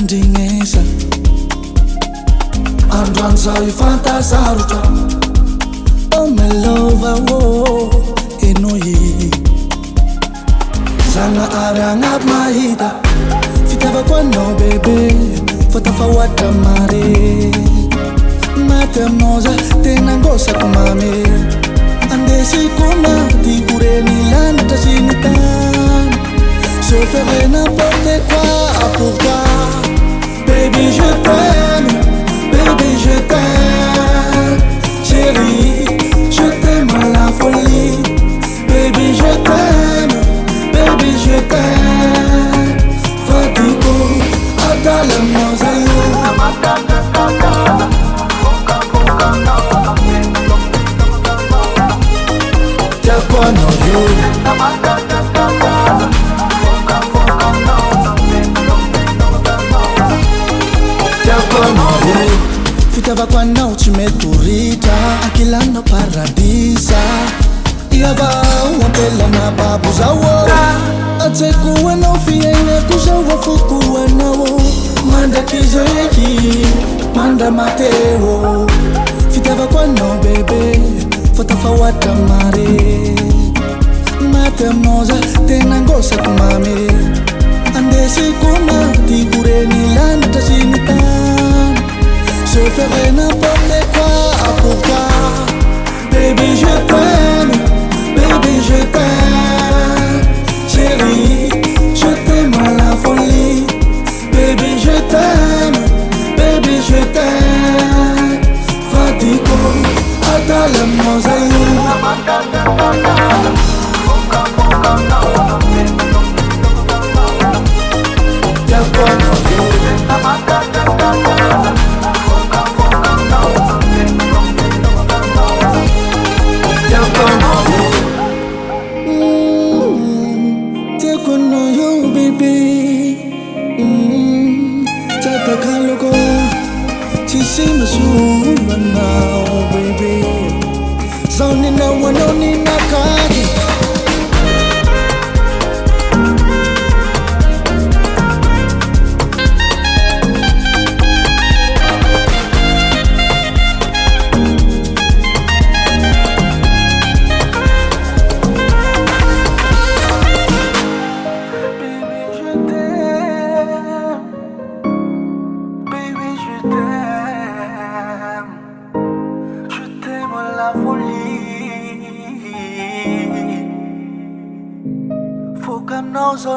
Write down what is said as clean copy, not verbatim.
tandrignesa androany zao ifantasarotra omelova enoy Zanahary agnaby mahita fitiavako anao bebe fa tafahoatra mare maty aminao za tena angosako mame andesiko naty koreny lanitra sy ny tany je ferai n'importe quoi pour toi baby je t'aime baby je t'aime chérie je t'aime à la folie baby je t'aime baby je t'aime fatico atala mozayo Tiakono yo Tiakono yo fitiavako anao tsy mety horitra ankilanao paradisa iavao ampelana babo zao atsaiko anao fiainako zao afoko anao mandraky zeky mandra mateo fitiavako anao bebe fa tafahoatra mare maty aminao za tena angosako mame andesiko naty koreny lanitra sy ny tany je ferai n'importe quoi pour toi baby je t'aime baby je t'aime chérie je t'aime à la folie baby je t'aime baby je t'aime fatico atala mozayo Tiakono yo Tiakono yo baby Tatakaloko Tisima suma now baby Zoni na wanoni na kagi La folie faut qu'un nos